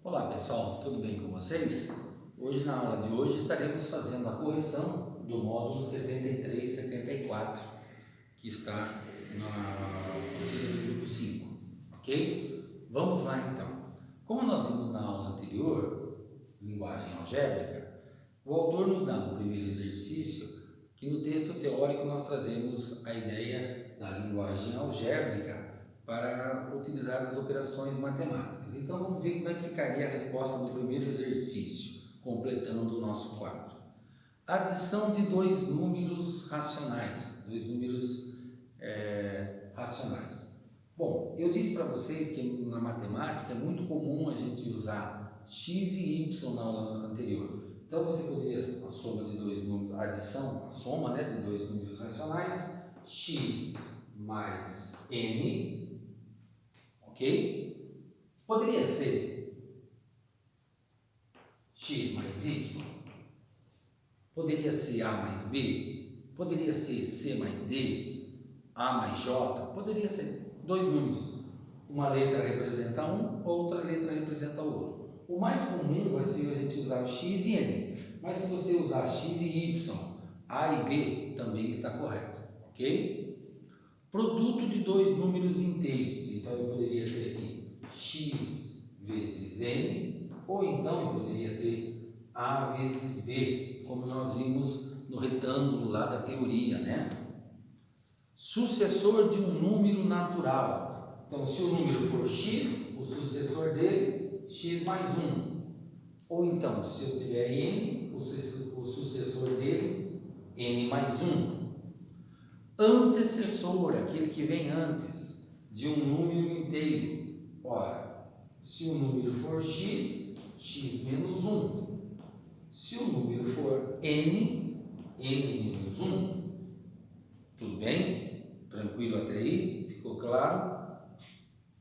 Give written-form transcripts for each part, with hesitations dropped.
Olá pessoal, tudo bem com vocês? Hoje na aula de hoje estaremos fazendo a correção do módulo 73 e 74 que está na apostila do grupo 5, ok? Vamos lá então. Como nós vimos na aula anterior, linguagem algébrica, o autor nos dá no primeiro exercício que no texto teórico nós trazemos a ideia da linguagem algébrica para utilizar as operações matemáticas. Então vamos ver como é que ficaria a resposta do primeiro exercício, completando o nosso quadro. Adição de dois números racionais, racionais. Bom, eu disse para vocês que na matemática é muito comum a gente usar x e y na aula anterior. Então você poderia, a soma de dois números, a soma de dois números racionais, x mais n, ok? Poderia ser x mais y, poderia ser a mais b, poderia ser c mais d, a mais j, poderia ser dois números. Uma letra representa um, outra letra representa o outro. O mais comum vai ser a gente usar o x e n, mas se você usar x e y, a e b também está correto, ok? Produto de dois números inteiros, então eu poderia ter aqui x vezes n, ou então eu poderia ter a vezes b, como nós vimos no retângulo lá da teoria, né? Sucessor de um número natural, então se o número for x, o sucessor dele, x mais 1, ou então se eu tiver n, o sucessor dele, n mais 1. Antecessor, aquele que vem antes de um número inteiro. Ora, se o número for x, x menos 1. Se o número for n, n menos 1. Tudo bem? Tranquilo até aí? Ficou claro?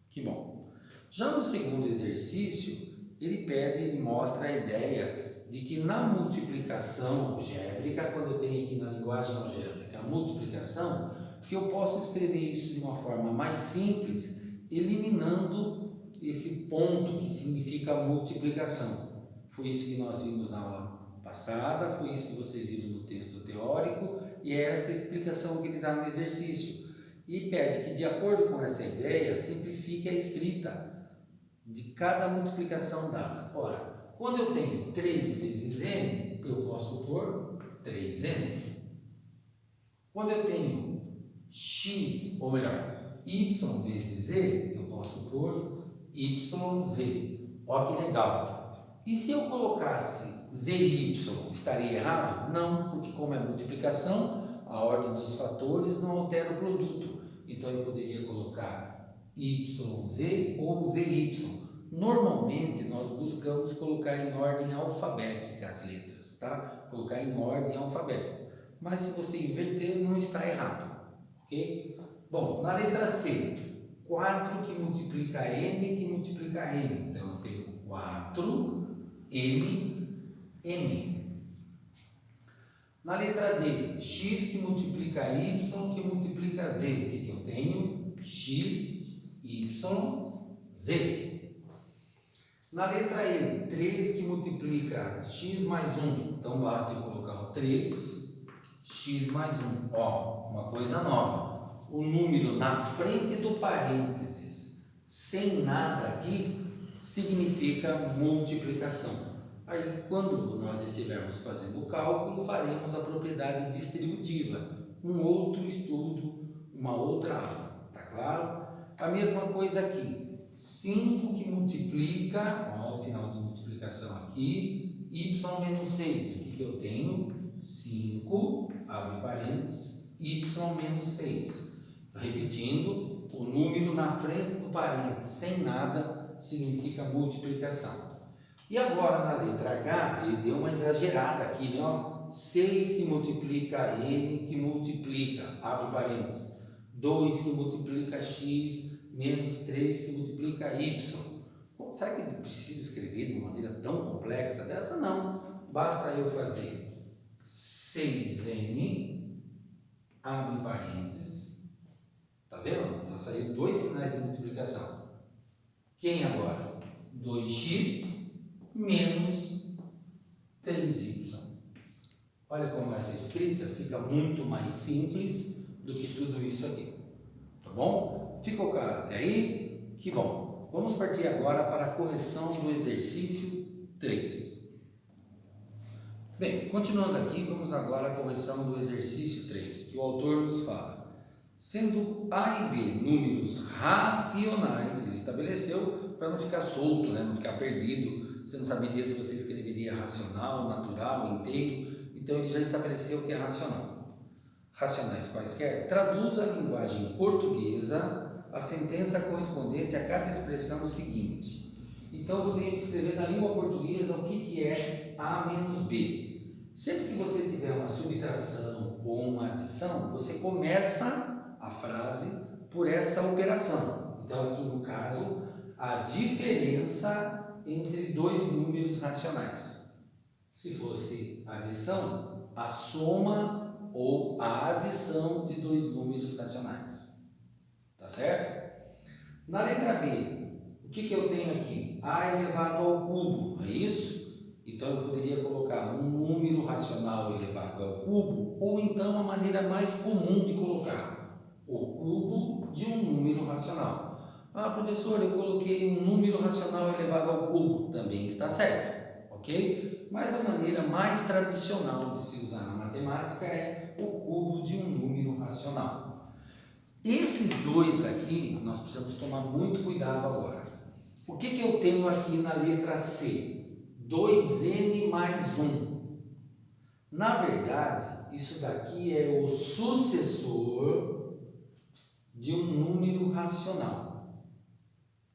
Que bom. Já no segundo exercício, ele mostra a ideia de que na multiplicação algébrica, quando eu tenho aqui na linguagem algébrica a multiplicação, que eu posso escrever isso de uma forma mais simples, eliminando esse ponto que significa multiplicação. Foi isso que nós vimos na aula passada, foi isso que vocês viram no texto teórico, e é essa explicação que ele dá no exercício. E pede que, de acordo com essa ideia, simplifique a escrita de cada multiplicação dada. Ora, quando eu tenho 3 vezes n, eu posso pôr 3n. Quando eu tenho x, ou melhor, y vezes z, eu posso pôr yz. Olha que legal. E se eu colocasse zy, estaria errado? Não, porque como é multiplicação, a ordem dos fatores não altera o produto. Então eu poderia colocar yz ou zy. Normalmente nós buscamos colocar em ordem alfabética as letras, tá? Colocar em ordem alfabética. Mas se você inverter, não está errado, ok? Bom, na letra C, 4 que multiplica n que multiplica m. Então eu tenho 4m, m. Na letra D, x que multiplica y que multiplica z. O que eu tenho? x, y, z. Na letra E, 3 que multiplica x mais 1. Então basta eu colocar o 3, x mais 1. Ó, uma coisa nova. O número na frente do parênteses, sem nada aqui, significa multiplicação. Aí, quando nós estivermos fazendo o cálculo, faremos a propriedade distributiva, um outro estudo, uma outra aula, tá claro? A mesma coisa aqui, 5 que multiplica, ó, o sinal de multiplicação aqui, y menos 6, o que eu tenho? 5, abre parênteses, y menos 6. Repetindo, o número na frente do parênteses, sem nada, significa multiplicação. E agora na letra H, ele deu uma exagerada aqui, né? 6 que multiplica n que multiplica, abre parênteses, 2 que multiplica x menos 3 que multiplica y. Bom, será que ele precisa escrever de uma maneira tão complexa dessa? Não, basta eu fazer 6n, abre parênteses, tá vendo? Já saiu dois sinais de multiplicação. Quem agora? 2x menos 3y. Olha como essa escrita fica muito mais simples do que tudo isso aqui. Tá bom? Ficou claro até aí? Que bom! Vamos partir agora para a correção do exercício 3. Bem, continuando aqui, vamos agora à correção do exercício 3, que o autor nos fala. Sendo A e B números racionais, ele estabeleceu para não ficar solto, né? Não ficar perdido. Você não saberia se você escreveria racional, natural, inteiro. Então ele já estabeleceu que é racional. Racionais quaisquer, traduz a linguagem portuguesa a sentença correspondente a cada expressão seguinte. Então eu tenho que escrever na língua portuguesa o que é A menos B. Sempre que você tiver uma subtração ou uma adição, você começa a frase por essa operação. Então aqui no caso, a diferença entre dois números racionais. Se fosse adição, a soma ou a adição de dois números racionais. Tá certo? Na letra B, o que eu tenho aqui? A elevado ao cubo, não é isso? Então eu poderia colocar um número racional elevado ao cubo, ou então a maneira mais comum de colocar, o cubo de um número racional. Ah, professor, eu coloquei um número racional elevado ao cubo. Também está certo, ok? Mas a maneira mais tradicional de se usar na matemática é o cubo de um número racional. Esses dois aqui, nós precisamos tomar muito cuidado agora. O que eu tenho aqui na letra C? 2n mais 1. Na verdade, isso daqui é o sucessor de um número racional.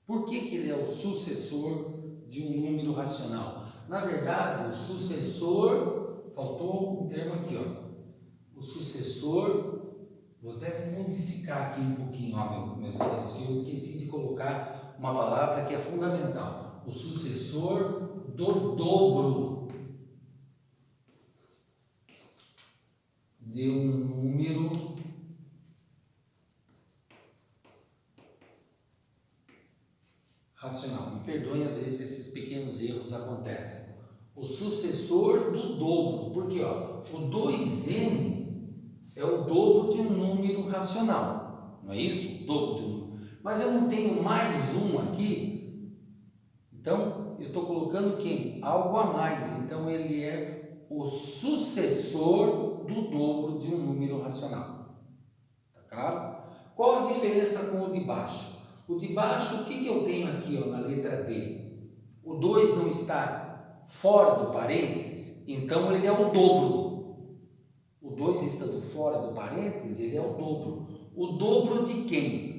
Por que ele é o sucessor de um número racional? Na verdade, o sucessor, faltou um termo aqui, ó. O sucessor, vou até modificar aqui um pouquinho, ó, meus queridos, eu esqueci de colocar uma palavra que é fundamental. O sucessor do dobro de um número racional. Me perdoem, às vezes esses pequenos erros acontecem. O sucessor do dobro, porque ó, o 2n é o dobro de um número racional, não é isso? O dobro de um número. Mas eu não tenho mais um aqui, então eu estou colocando quem? Algo a mais, então ele é o sucessor do dobro de um número racional. Tá claro? Qual a diferença com o de baixo? O de baixo, o que eu tenho aqui, ó, na letra D? O 2 não está fora do parênteses, então ele é o dobro. O 2 estando fora do parênteses, ele é o dobro. O dobro de quem?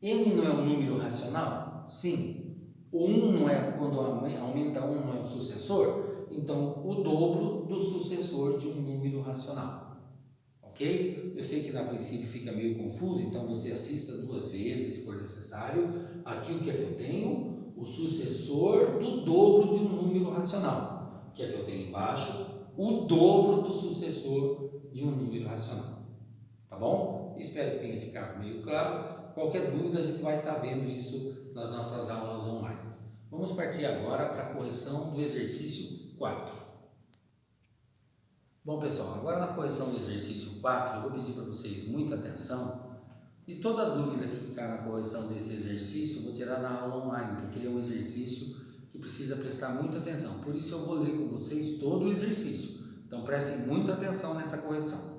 N não é um número racional? Sim. O 1 não é, quando aumenta 1 não é o sucessor? Então, o dobro do sucessor de um número racional. Ok? Eu sei que na princípio fica meio confuso, então você assista 2 vezes se for necessário. Aqui o que é que eu tenho? O sucessor do dobro de um número racional. O que é que eu tenho embaixo? O dobro do sucessor de um número racional. Tá bom? Espero que tenha ficado meio claro. Qualquer dúvida a gente vai estar vendo isso nas nossas aulas online. Vamos partir agora para a correção do exercício 4. Bom, pessoal, agora na correção do exercício 4, eu vou pedir para vocês muita atenção e toda dúvida que ficar na correção desse exercício, eu vou tirar na aula online, porque ele é um exercício que precisa prestar muita atenção. Por isso eu vou ler com vocês todo o exercício. Então prestem muita atenção nessa correção.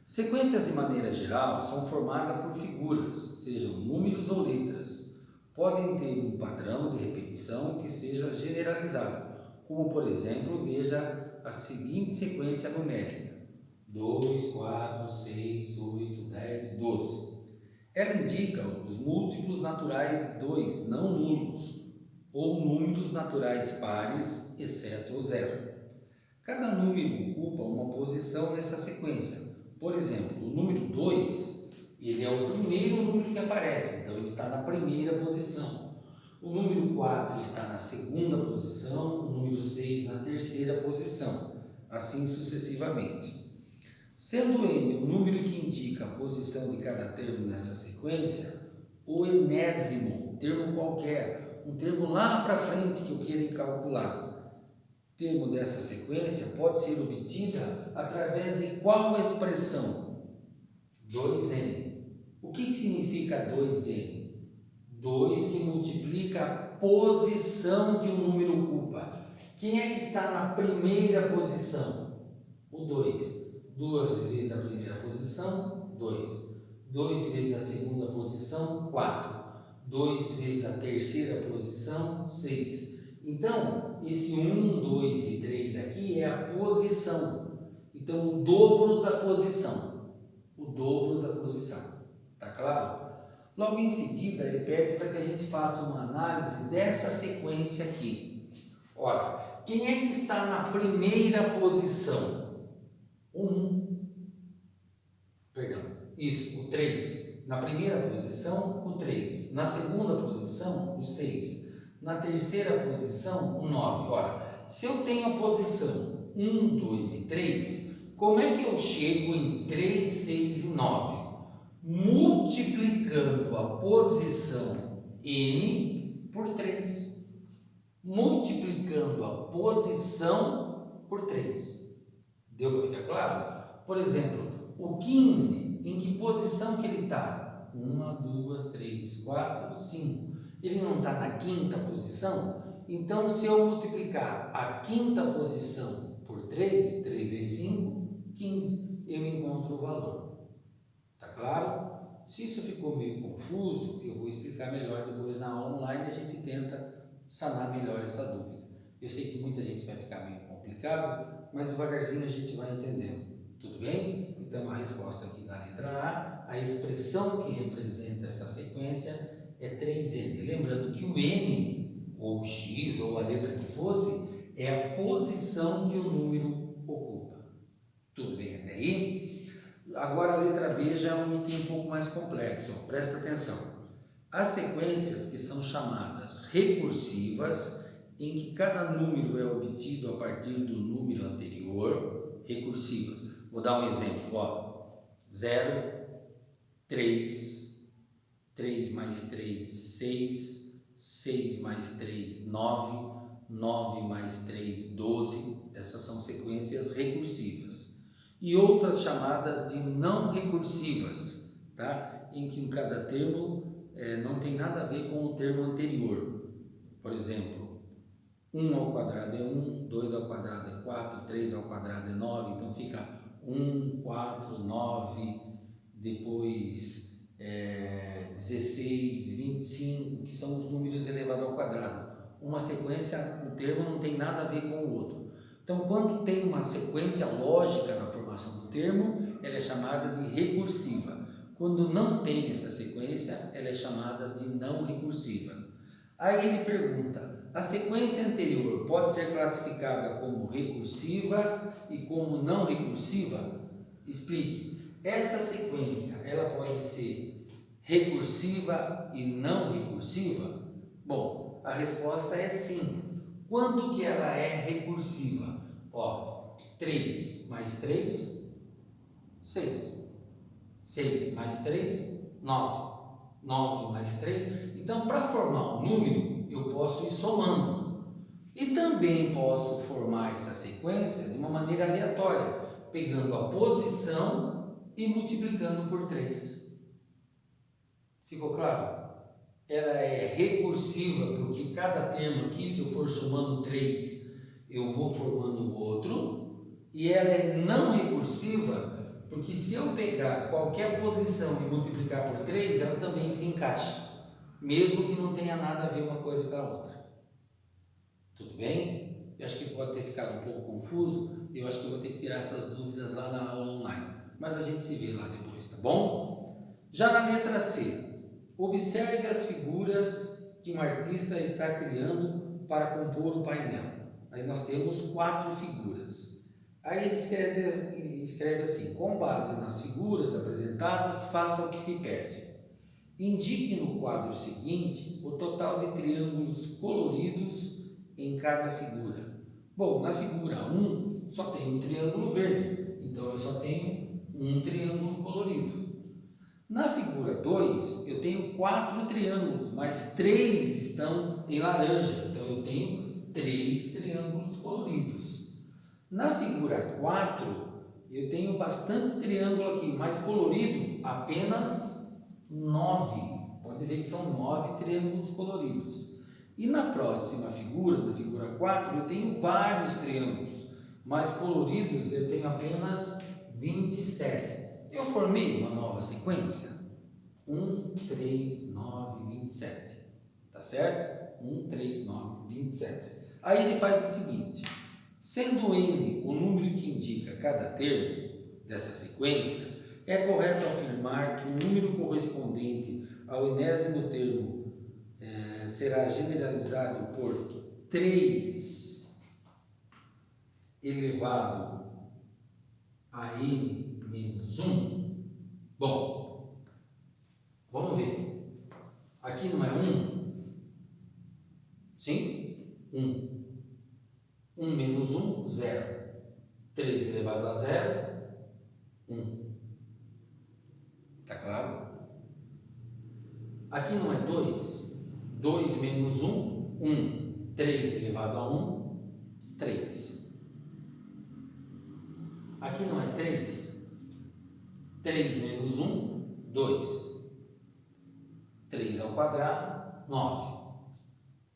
Sequências de maneira geral são formadas por figuras, sejam números ou letras. Podem ter um padrão de repetição que seja generalizado, como por exemplo, veja a seguinte sequência numérica: 2, 4, 6, 8, 10, 12. Ela indica os múltiplos naturais 2, não nulos, ou números naturais pares, exceto o zero. Cada número ocupa uma posição nessa sequência. Por exemplo, o número 2, ele é o primeiro número que aparece, então ele está na primeira posição. O número 4 está na segunda posição, o número 6 na terceira posição, assim sucessivamente. Sendo n o número que indica a posição de cada termo nessa sequência, o enésimo, termo qualquer, um termo lá para frente que eu queira calcular, termo dessa sequência pode ser obtida através de qual expressão? 2n. O que significa 2n? 2 que multiplica a posição que o número ocupa. Quem é que está na primeira posição? O 2. 2 vezes a primeira posição, 2. 2 vezes a segunda posição, 4. 2 vezes a terceira posição, 6. Então, esse 1, 2 e 3 aqui é a posição. Então, o dobro da posição. O dobro da posição. Tá claro? Logo em seguida, ele pede para que a gente faça uma análise dessa sequência aqui. Ora, quem é que está na primeira posição? O 1. Perdão, isso, o 3. Na primeira posição, o 3. Na segunda posição, o 6. Na terceira posição, o 9. Ora, se eu tenho a posição 1, 2 e 3, como é que eu chego em 3, 6 e 9? Multiplicando a posição n por 3. Multiplicando a posição por 3. Deu para ficar claro? Por exemplo, o 15, em que posição que ele está? 1, 2, 3, 4, 5. Ele não está na quinta posição? Então, se eu multiplicar a quinta posição por 3, 3 vezes 5, 15, eu encontro o valor. Tá claro? Se isso ficou meio confuso, eu vou explicar melhor depois na aula online e a gente tenta sanar melhor essa dúvida. Eu sei que muita gente vai ficar meio complicado, mas devagarzinho a gente vai entendendo. Tudo bem? Então, a resposta aqui da letra A expressão que representa essa sequência é 3n. Lembrando que o n, ou o x, ou a letra que fosse, é a posição que o número ocupa. Tudo bem até aí? Agora a letra B já é um item um pouco mais complexo. Presta atenção. As sequências que são chamadas recursivas, em que cada número é obtido a partir do número anterior, recursivas. Vou dar um exemplo. 0, 3... 3 mais 3, 6, 6 mais 3, 9, 9 mais 3, 12. Essas são sequências recursivas. E outras chamadas de não recursivas, tá? Em que cada termo não tem nada a ver com o termo anterior. Por exemplo, 1 ao quadrado é 1, 2 ao quadrado é 4, 3 ao quadrado é 9. Então fica 1, 4, 9, depois 16, 25, que são os números elevados ao quadrado. Uma sequência, o termo não tem nada a ver com o outro. Então, quando tem uma sequência lógica na formação do termo, ela é chamada de recursiva. Quando não tem essa sequência, ela é chamada de não recursiva. Aí ele pergunta, a sequência anterior pode ser classificada como recursiva e como não recursiva? Explique. Essa sequência, ela pode ser recursiva e não recursiva? Bom, a resposta é sim. Quando que ela é recursiva? 3 mais 3, 6. 6 mais 3, 9. 9 mais 3. Então, para formar um número, eu posso ir somando. E também posso formar essa sequência de uma maneira aleatória, pegando a posição e multiplicando por 3. Ficou claro? Ela é recursiva porque cada termo aqui, se eu for somando 3, eu vou formando o outro. E ela é não recursiva porque se eu pegar qualquer posição e multiplicar por 3, ela também se encaixa, mesmo que não tenha nada a ver uma coisa com a outra. Tudo bem? Eu acho que pode ter ficado um pouco confuso. Eu acho que eu vou ter que tirar essas dúvidas lá na aula online. Mas a gente se vê lá depois, tá bom? Já na letra C, observe as figuras que um artista está criando para compor o painel. Aí nós temos 4 figuras. Aí ele escreve assim, com base nas figuras apresentadas, faça o que se pede. Indique no quadro seguinte o total de triângulos coloridos em cada figura. Bom, na figura 1 só tem um triângulo verde, então eu só tenho um triângulo colorido. Na figura 2 eu tenho 4 triângulos, mas 3 estão em laranja, então eu tenho 3 triângulos coloridos. Na figura 4, eu tenho bastante triângulo aqui, mas colorido apenas 9. Pode ver que são 9 triângulos coloridos. E na próxima figura, na figura 4, eu tenho vários triângulos, mas coloridos eu tenho apenas 27. Eu formei uma nova sequência. 1, 3, 9, 27. Tá certo? 1, 3, 9, 27. Aí ele faz o seguinte: sendo n o número que indica cada termo dessa sequência, é correto afirmar que o número correspondente ao enésimo termo será generalizado por 3 elevado a n menos 1? Bom, vamos ver. Aqui não é 1? Sim? 1. 1 menos 1, 0. 3 elevado a 0, 1. Tá claro? Aqui não é 2? 2 menos 1, 1. 3 elevado a 1, 3. Aqui não é 3? 3 menos 1, 2. 3 ao quadrado, 9.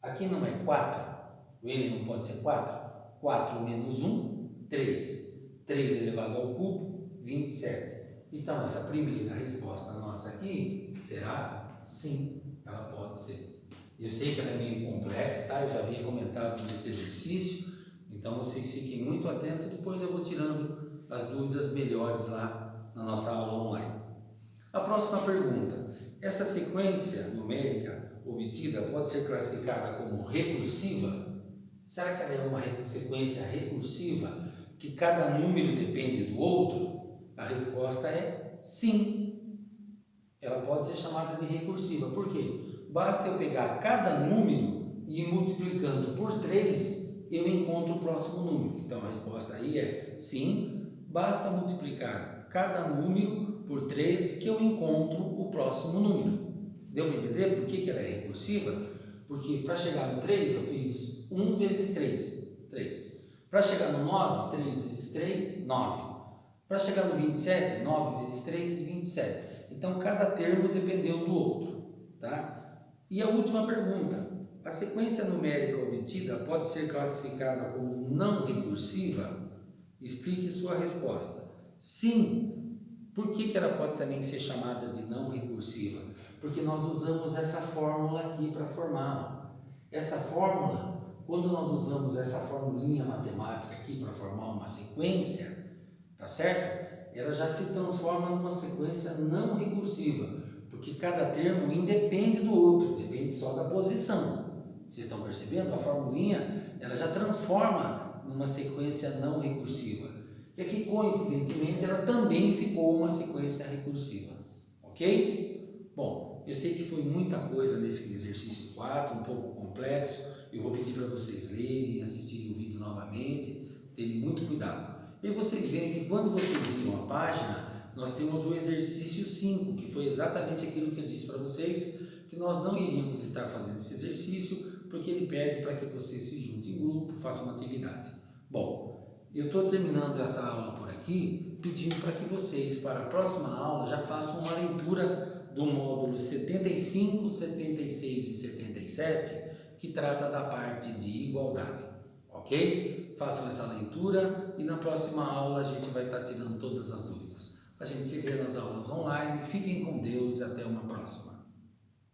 Aqui não é 4? O n não pode ser 4? 4 menos 1, 3. 3 elevado ao cubo, 27. Então, essa primeira resposta nossa aqui será sim, ela pode ser. Eu sei que ela é meio complexa, tá? Eu já havia comentado nesse exercício, então vocês fiquem muito atentos, depois eu vou tirando as dúvidas melhores lá na nossa aula online. A próxima pergunta: essa sequência numérica obtida pode ser classificada como recursiva? Será que ela é uma sequência recursiva que cada número depende do outro? A resposta é sim. Ela pode ser chamada de recursiva. Por quê? Basta eu pegar cada número e ir multiplicando por 3, eu encontro o próximo número. Então a resposta aí é sim, basta multiplicar cada número por 3 que eu encontro o próximo número. Deu para entender por que ela é recursiva? Porque para chegar no 3 eu fiz 1 vezes 3, 3. Para chegar no 9, 3 vezes 3, 9. Para chegar no 27, 9 vezes 3, 27. Então, cada termo dependeu do outro, tá? E a última pergunta: a sequência numérica obtida pode ser classificada como não recursiva? Explique sua resposta. Sim. Por que ela pode também ser chamada de não recursiva? Porque nós usamos essa fórmula aqui para formá-la. Essa fórmula, quando nós usamos essa formulinha matemática aqui para formar uma sequência, tá certo? Ela já se transforma numa sequência não recursiva, porque cada termo independe do outro, depende só da posição. Vocês estão percebendo? A formulinha, ela já transforma numa sequência não recursiva. E aqui, coincidentemente, ela também ficou uma sequência recursiva. Ok? Bom, eu sei que foi muita coisa nesse exercício 4, um pouco complexo. Eu vou pedir para vocês lerem, assistirem o vídeo novamente, terem muito cuidado. E vocês veem que quando vocês viram a página, nós temos o exercício 5, que foi exatamente aquilo que eu disse para vocês, que nós não iríamos estar fazendo esse exercício, porque ele pede para que vocês se juntem em grupo, façam uma atividade. Bom, eu estou terminando essa aula por aqui, pedindo para que vocês, para a próxima aula, já façam uma leitura do módulo 75, 76 e 77, que trata da parte de igualdade, ok? Façam essa leitura e na próxima aula a gente vai estar tirando todas as dúvidas. A gente se vê nas aulas online. Fiquem com Deus e até uma próxima.